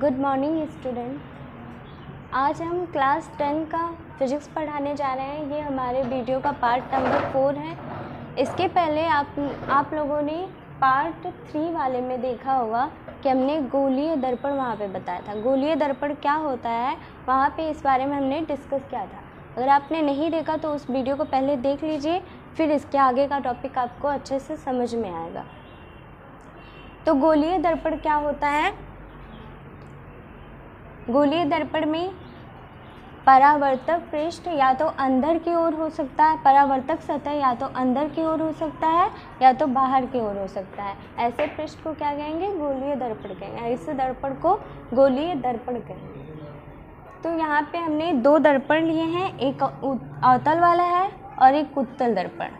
Good morning student. आज हम class 10 का फिजिक्स पढ़ाने जा रहे हैं। ये हमारे वीडियो का पार्ट नंबर 4 है। इसके पहले आप लोगों ने पार्ट 3 वाले में देखा होगा कि हमने गोलीय दर्पण वहाँ पे बताया था। गोलीय दर्पण क्या होता है वहाँ पे इस बारे में हमने डिस्कस किया था। अगर आपने नहीं देखा तो उस वीडियो को पहले देख लीजिए, फिर इसके आगे का टॉपिक आपको अच्छे से समझ में आएगा। तो गोलीय दर्पण क्या होता है? गोलीय दर्पण में परावर्तक पृष्ठ या तो अंदर की ओर हो सकता है, परावर्तक सतह या तो अंदर की ओर हो सकता है या तो बाहर की ओर हो सकता है। ऐसे पृष्ठ को क्या कहेंगे? गोलीय दर्पण कहेंगे। इस दर्पण को गोलीय दर्पण कहेंगे। तो यहाँ पे हमने 2 दर्पण लिए हैं, एक अवतल वाला है और एक उत्तल दर्पण।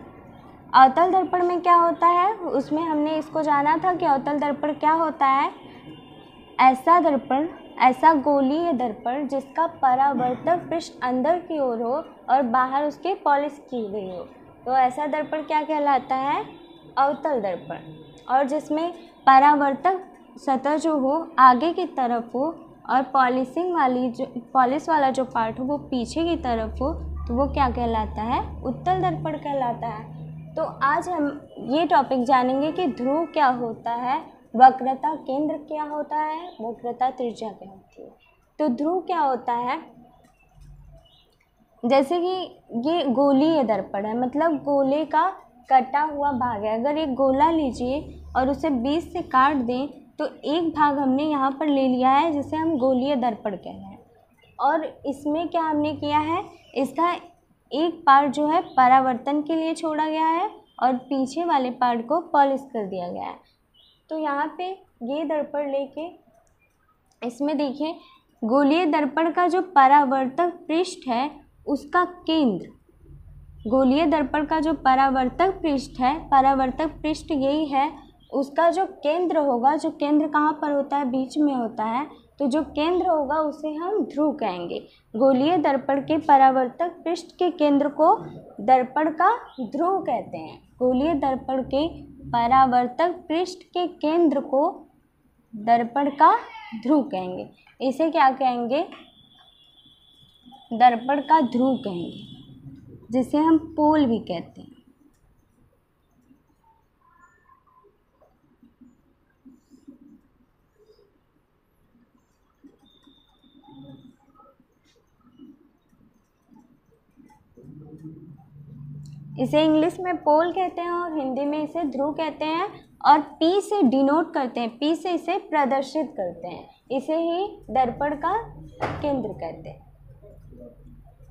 अवतल दर्पण में क्या होता है उसमें हमने इसको जाना था कि अवतल दर्पण क्या होता है। ऐसा दर्पण, ऐसा गोलीय दर्पण जिसका परावर्तक पृष्ठ अंदर की ओर हो और बाहर उसके पॉलिश की गई हो, तो ऐसा दर्पण क्या कहलाता है? अवतल दर्पण। और जिसमें परावर्तक सतह जो हो आगे की तरफ हो और पॉलिश वाला जो पार्ट हो वो पीछे की तरफ हो, तो वो क्या कहलाता है? उत्तल दर्पण कहलाता है। तो आज हम ये टॉपिक जानेंगे कि ध्रुव क्या होता है, वक्रता केंद्र क्या होता है, वक्रता त्रिज्या क्या होती है। तो ध्रुव क्या होता है? जैसे कि ये गोलीय दर्पण है, मतलब गोले का कटा हुआ भाग है। अगर एक गोला लीजिए और उसे 20 से काट दें तो एक भाग हमने यहाँ पर ले लिया है जिसे हम गोलीय दर्पण कह रहे हैं। और इसमें क्या हमने किया है, इसका एक पार्ट जो है परावर्तन के लिए छोड़ा गया है और पीछे वाले पार्ट को पॉलिश कर दिया गया है। तो यहाँ पे ये दर्पण लेके इसमें देखिए, गोलीय दर्पण का जो परावर्तक पृष्ठ है उसका केंद्र, गोलीय दर्पण का जो परावर्तक पृष्ठ है, परावर्तक पृष्ठ यही है, उसका जो केंद्र होगा, जो केंद्र कहाँ पर होता है? बीच में होता है। तो जो केंद्र होगा उसे हम ध्रुव कहेंगे। गोलीय दर्पण के परावर्तक पृष्ठ के केंद्र को दर्पण का ध्रुव कहते हैं। गोलीय दर्पण के परावर्तक पृष्ठ के केंद्र को दर्पण का ध्रुव कहेंगे। इसे क्या कहेंगे? दर्पण का ध्रुव कहेंगे, जिसे हम पोल भी कहते हैं। इसे इंग्लिश में पोल कहते हैं और हिंदी में इसे ध्रुव कहते हैं। और P से डिनोट करते हैं, P से इसे प्रदर्शित करते हैं। इसे ही दर्पण का केंद्र कहते हैं,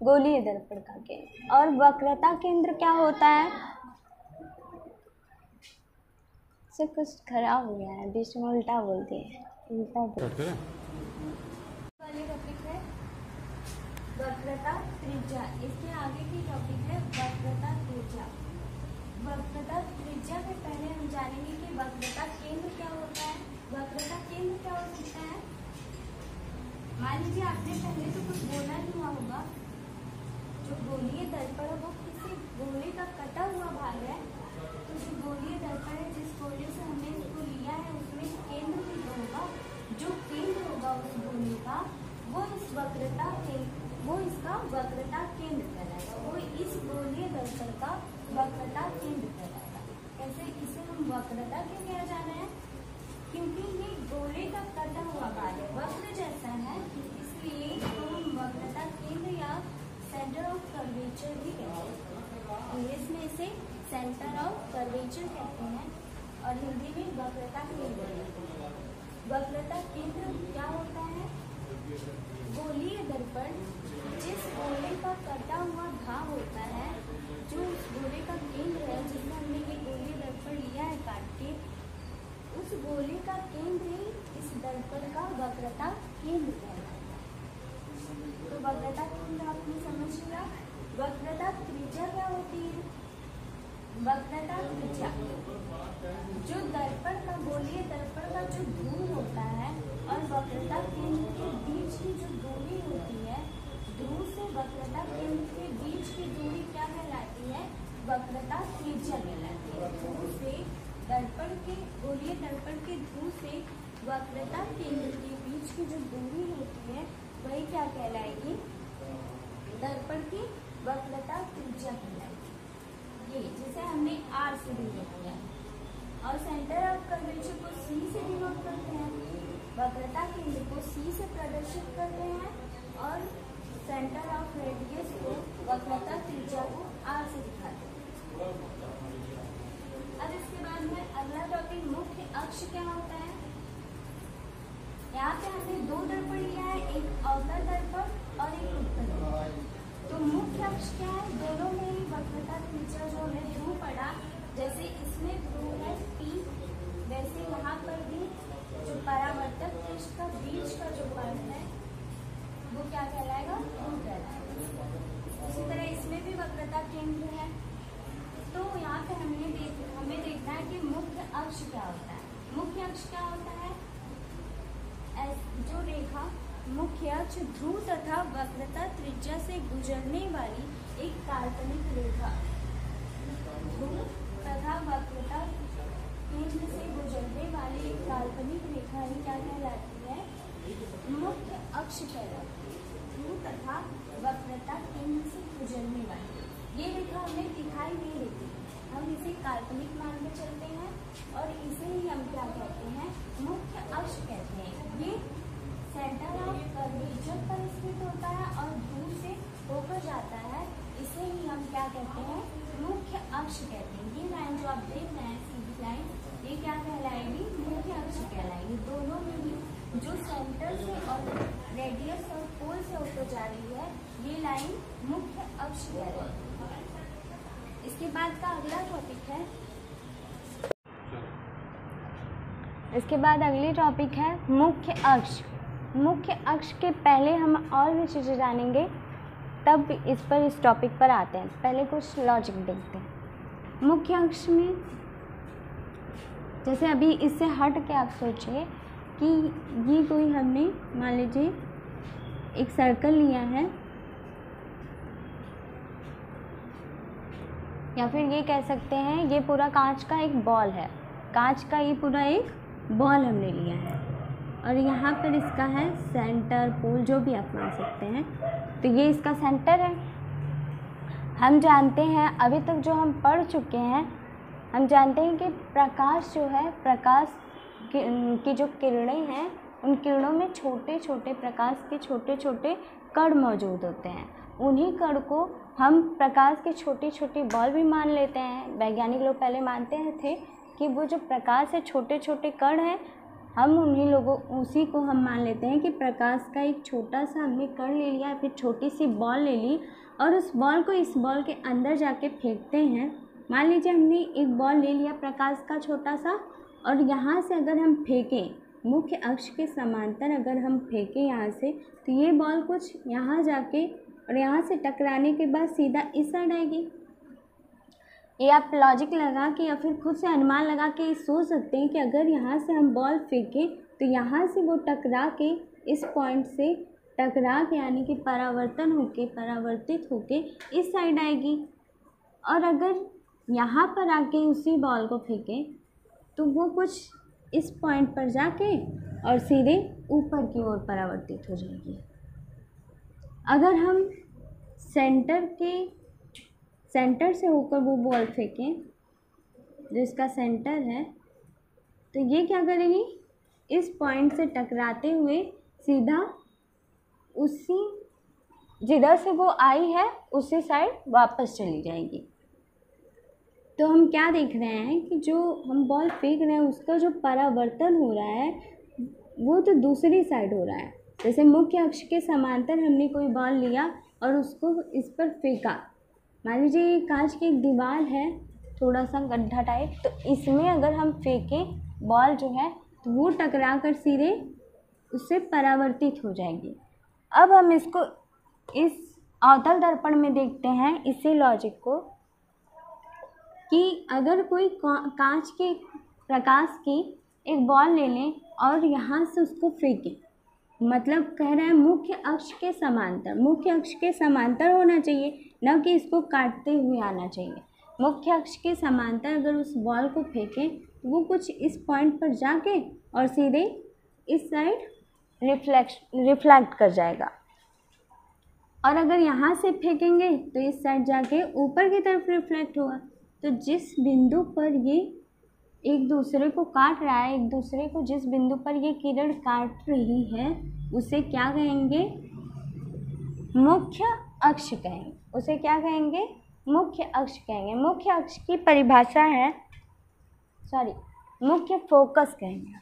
गोलीय दर्पण का केंद्र। और वक्रता केंद्र क्या होता है? से कुछ खराब हो गया है, बीच में उल्टा बोलते हैं, उल्टा बोलते हैं। वाली टॉपिक है वक्रता त्रिज्या। इसके आगे की टॉपिक है वक्रता त्रिज्या। वक्रता त्रिज्या से पहले हम जानेंगे कि वक्रता केंद्र क्या होता है। वक्रता केंद्र क्या हो सकता है? मान लीजिए आपने पहले तो कुछ बोला ही हुआ होगा, जो गोलीय दर्पण है वो किसी गोले का कटा हुआ भाग है। तो जो गोलीय दर्पण है, जिस गोले से हमने इसको लिया है उसमें केंद्र भी होगा। जो केंद्र होगा उस गोले का वो इसका वक्रता केंद्र कहलाएगा। वो इस गोलीय दर्पण का वक्रता केंद्र कहलाएगा। कैसे? इसे हम वक्रता क्यों कहा जा रहे हैं? क्योंकि ये गोले का कटा हुआ भाग है, वक्र जैसा है, इसलिए हम वक्रता केंद्र या सेंटर ऑफ कर्वेचर भी कहते हैं। इंग्लिश में इसे सेंटर ऑफ कर्वेचर कहते हैं और हिंदी में वक्रता केंद्र कहते हैं। वक्रता केंद्र क्या होता है? गोलीय दर्पण जिस गोले का कटा हुआ भाग होता है, जो उस गोले का केंद्र है, जिसमें हमने ये गोलीय दर्पण लिया है काट के, उस गोले का केंद्र ही इस दर्पण का वक्रता केंद्र कहलाता है। तो वक्रता केंद्र आपने समझ लिया। वक्रता त्रिज्या क्या होती है? वक्रता त्रिज्या जो दर्पण का, गोलीय दर्पण का जो ध्रुव होता है और वक्रता केंद्र के बीच की जो दूरी होती है, ध्रुव से वक्रता केंद्र के बीच की दूरी क्या कहलाती है? वक्रता त्रिज्या कहलाती है। ध्रुव से दर्पण के, गोलीय दर्पण के ध्रुव से वक्रता केंद्र के बीच बीच की जो दूरी होती है वही क्या कहलाएगी, दर्पण की वक्रता त्रिज्या कहलाएगी। ये जिसे हमने R से डिनोट किया और सेंटर ऑफ कर्वेचर को C से डिनोट करते हैं, वक्रता केंद्र को C से प्रदर्शित करते हैं और सेंटर ऑफ रेडियस को वक्रता त्रिज्या को R से दिखाते हैं। अब इसके बाद में अगला टॉपिक मुख्य अक्ष क्या होता है। यहाँ पे हमने दो दर्पण लिया है, एक अवतल दर्पण और एक उत्तल दर्पण। तो मुख्य अक्ष क्या है, दोनों में ही वक्रता त्रिज्या जो है ध्रुव पड़ा, जैसे इसमें ध्रुव है P, वैसे यहाँ पर भी जो परावर्तक पृष्ठ का बीच का जो पद है वो क्या कहलाएगा, ध्रुव कहलाएगा। उसी तरह इसमें भी वक्रता केंद्र है। तो यहाँ पे हमें देखना है कि मुख्य अक्ष क्या होता है। मुख्य अक्ष क्या होता है, जो रेखा मुख्य अक्ष ध्रुव तथा वक्रता त्रिज्या से गुजरने वाली एक काल्पनिक रेखा, ध्रुव तथा वक्रता केंद्र से गुजरने वाली एक काल्पनिक रेखा ही क्या कहलाती है, मुख्य अक्ष कहलाती है। ध्रुव तथा वक्रता केंद्र से गुजरने वाली ये रेखा हमें दिखाई नहीं देती, हम इसे काल्पनिक मान के चलते हैं और इसे ही हम क्या कहते हैं, मुख्य अक्ष कहते हैं। ये सेंटर ऑफ कर्वेचर पर स्थित होता है और दूर से होकर जाता है, इसे ही हम क्या कहते हैं, मुख्य अक्ष कहते हैं। ये लाइन जो आप देख रहे हैं सीधी लाइन, ये क्या कहलाएगी, मुख्य अक्ष कहलाएगी। दोनों में भी जो सेंटर से और रेडियस और पोल से होकर जा रही है ये लाइन मुख्य अक्ष कहलाएगी। इसके बाद का अगला टॉपिक है, इसके बाद अगली टॉपिक है मुख्य अक्ष। मुख्य अक्ष के पहले हम और भी चीज़ें जानेंगे, तब इस टॉपिक पर आते हैं। पहले कुछ लॉजिक देखते हैं। मुख्य अक्ष में जैसे अभी इससे हट के आप सोचिए कि ये कोई हमने मान लीजिए एक सर्कल लिया है, या फिर ये कह सकते हैं ये पूरा कांच का एक बॉल है, कांच का ये पूरा एक बॉल हमने लिया है और यहाँ पर इसका है सेंटर, पोल, जो भी आप मान सकते हैं। तो ये इसका सेंटर है। हम जानते हैं अभी तक जो हम पढ़ चुके हैं, हम जानते हैं कि प्रकाश जो है, प्रकाश की जो किरणें हैं उन किरणों में छोटे छोटे प्रकाश के छोटे छोटे कण मौजूद होते हैं। उन्हीं कण को हम प्रकाश की छोटी छोटी बॉल भी मान लेते हैं। वैज्ञानिक लोग पहले मानते थे कि वो जो प्रकाश है छोटे छोटे कण हैं, हम उसी को हम मान लेते हैं कि प्रकाश का एक छोटा सा हमने कण ले लिया, फिर छोटी सी बॉल ले ली और उस बॉल को इस बॉल के अंदर जाके फेंकते हैं। मान लीजिए हमने एक बॉल ले लिया प्रकाश का छोटा सा, और यहाँ से अगर हम फेंकें मुख्य अक्ष के समांतर, अगर हम फेंकें यहाँ से, तो ये बॉल कुछ यहाँ जाके और यहाँ से टकराने के बाद सीधा इस साइड आएगी। ये आप लॉजिक लगा के या फिर खुद से अनुमान लगा के सोच सकते हैं कि अगर यहाँ से हम बॉल फेंकें तो यहाँ से वो टकरा के इस पॉइंट से टकरा के यानी कि परावर्तित होके इस साइड आएगी, और अगर यहाँ पर आके उसी बॉल को फेंकें तो वो कुछ इस पॉइंट पर जाके और सीधे ऊपर की ओर परावर्तित हो जाएगी। अगर हम सेंटर से होकर वो बॉल फेंकें जिसका सेंटर है, तो ये क्या करेगी, इस पॉइंट से टकराते हुए सीधा उसी जिधर से वो आई है उसी साइड वापस चली जाएगी। तो हम क्या देख रहे हैं कि जो हम बॉल फेंक रहे हैं उसका जो परावर्तन हो रहा है वो तो दूसरी साइड हो रहा है। जैसे मुख्य अक्ष के समांतर हमने कोई बॉल लिया और उसको इस पर फेंका, मान लीजिए ये कांच की एक दीवार है, थोड़ा सा गड्ढा टाइप, तो इसमें अगर हम फेंकें बॉल जो है तो वो टकरा कर सीधे उससे परावर्तित हो जाएगी। अब हम इसको इस अवतल दर्पण में देखते हैं इसी लॉजिक को, कि अगर कोई कांच के प्रकाश की एक बॉल ले लें और यहाँ से उसको फेंकें, मतलब कह रहे हैं मुख्य अक्ष के समांतर, मुख्य अक्ष के समांतर होना चाहिए, न कि इसको काटते हुए आना चाहिए। मुख्य अक्ष के समांतर अगर उस बॉल को फेंकें तो वो कुछ इस पॉइंट पर जाके और सीधे इस साइड रिफ्लेक्ट कर जाएगा। और अगर यहाँ से फेंकेंगे तो इस साइड जाके ऊपर की तरफ रिफ्लेक्ट होगा। तो जिस बिंदु पर ये एक दूसरे को काट रहा है, एक दूसरे को जिस बिंदु पर ये किरण काट रही है उसे क्या कहेंगे? मुख्य अक्ष कहेंगे। उसे क्या कहेंगे? मुख्य अक्ष कहेंगे। मुख्य अक्ष की परिभाषा है, मुख्य फोकस कहेंगे।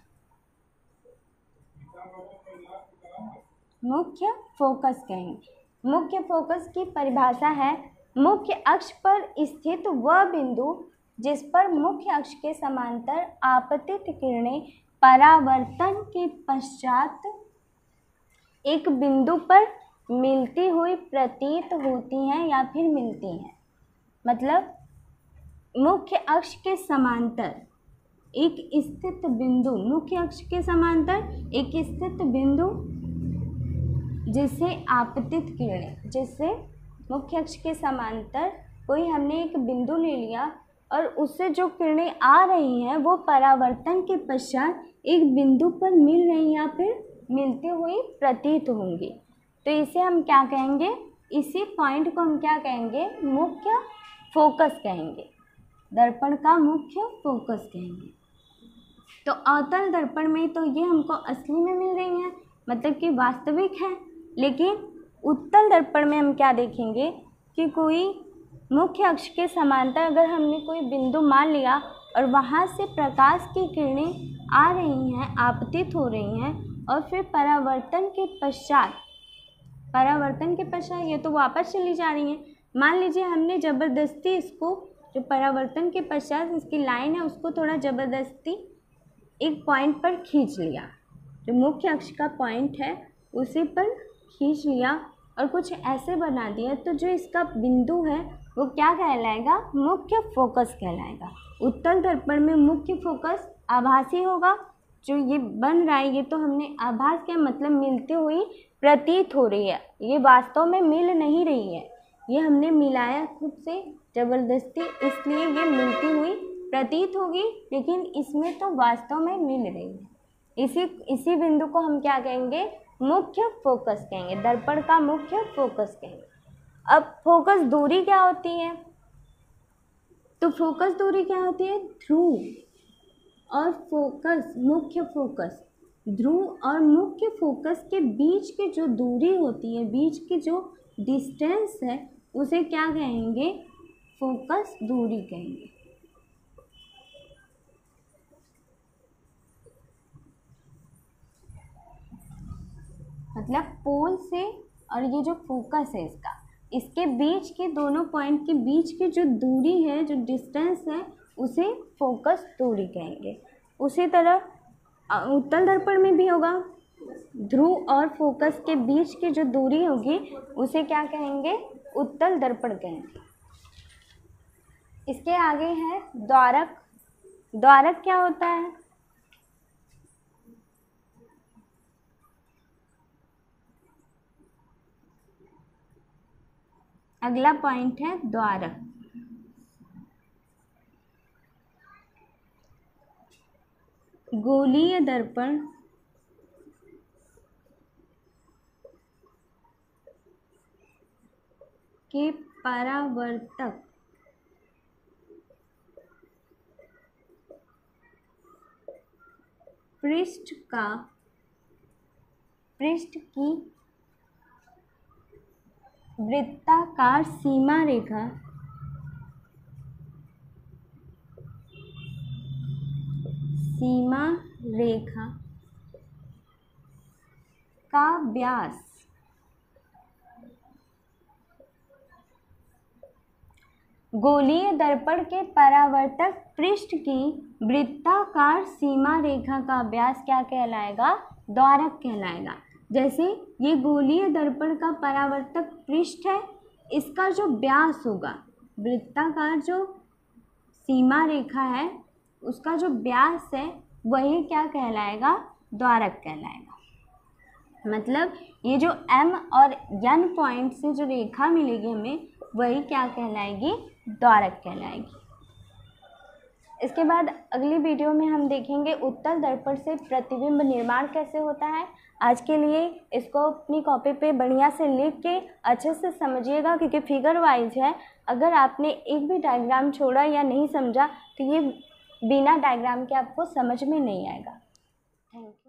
मुख्य फोकस कहेंगे। मुख्य फोकस की परिभाषा है, मुख्य अक्ष पर स्थित वह बिंदु जिस पर मुख्य अक्ष के समांतर आपतित किरणें परावर्तन के पश्चात एक बिंदु पर मिलती हुई प्रतीत होती हैं या फिर मिलती हैं। मतलब मुख्य अक्ष के समांतर एक स्थित बिंदु, मुख्य अक्ष के समांतर एक स्थित बिंदु जिससे आपतित किरणें, जिससे मुख्य अक्ष के समांतर कोई हमने एक बिंदु ले लिया और उससे जो किरणें आ रही हैं वो परावर्तन के पश्चात एक बिंदु पर मिल रही या फिर मिलती हुई प्रतीत होंगी। तो इसे हम क्या कहेंगे? इसी पॉइंट को हम क्या कहेंगे? मुख्य फोकस कहेंगे। दर्पण का मुख्य फोकस कहेंगे। तो अवतल दर्पण में तो ये हमको असली में मिल रही हैं, मतलब कि वास्तविक है। लेकिन उत्तल दर्पण में हम क्या देखेंगे कि कोई मुख्य अक्ष के समांतर अगर हमने कोई बिंदु मान लिया और वहाँ से प्रकाश की किरणें आ रही हैं, आपतित हो रही हैं, और फिर परावर्तन के पश्चात ये तो वापस चली जा रही हैं। मान लीजिए हमने ज़बरदस्ती इसको, जो परावर्तन के पश्चात इसकी लाइन है उसको थोड़ा ज़बरदस्ती एक पॉइंट पर खींच लिया, जो मुख्य अक्ष का पॉइंट है उसी पर खींच लिया और कुछ ऐसे बना दिया, तो जो इसका बिंदु है वो क्या कहलाएगा? मुख्य फोकस कहलाएगा। उत्तल दर्पण में मुख्य फोकस आभासी होगा। जो ये बन रहा है ये तो हमने आभास के मतलब मिलती हुई प्रतीत हो रही है, ये वास्तव में मिल नहीं रही है, ये हमने मिलाया खुद से ज़बरदस्ती, इसलिए ये मिलती हुई प्रतीत होगी, लेकिन इसमें तो वास्तव में मिल रही है। इसी बिंदु को हम क्या कहेंगे? मुख्य फोकस कहेंगे। दर्पण का मुख्य फोकस कहेंगे। अब फोकस दूरी क्या होती है? तो फोकस दूरी क्या होती है? ध्रुव और फोकस, मुख्य फोकस, ध्रुव और मुख्य फोकस के बीच की जो दूरी होती है, बीच की जो डिस्टेंस है, उसे क्या कहेंगे? फोकस दूरी कहेंगे। मतलब पोल से और ये जो फोकस है इसके बीच के दोनों पॉइंट के बीच की जो दूरी है, जो डिस्टेंस है, उसे फोकस दूरी कहेंगे। उसी तरह उत्तल दर्पण में भी होगा, ध्रुव और फोकस के बीच की जो दूरी होगी उसे क्या कहेंगे? उत्तल दर्पण कहेंगे। इसके आगे है द्वारक। द्वारक क्या होता है? अगला पॉइंट है द्वारक। गोलीय दर्पण के परावर्तक पृष्ठ की वृत्ताकार सीमा रेखा का व्यास गोलीय दर्पण के परावर्तक पृष्ठ की वृत्ताकार सीमा रेखा का व्यास क्या कहलाएगा? द्वारक कहलाएगा। जैसे ये गोलीय दर्पण का परावर्तक पृष्ठ है, इसका जो व्यास होगा, वृत्ताकार जो सीमा रेखा है उसका जो व्यास है वही क्या कहलाएगा? द्वारक कहलाएगा। मतलब ये जो M और N पॉइंट से जो रेखा मिलेगी हमें, वही क्या कहलाएगी? द्वारक कहलाएगी। इसके बाद अगली वीडियो में हम देखेंगे उत्तल दर्पण से प्रतिबिंब निर्माण कैसे होता है। आज के लिए इसको अपनी कॉपी पे बढ़िया से लिख के अच्छे से समझिएगा, क्योंकि फिगर वाइज है। अगर आपने एक भी डायग्राम छोड़ा या नहीं समझा तो ये बिना डायग्राम के आपको समझ में नहीं आएगा। Thank you.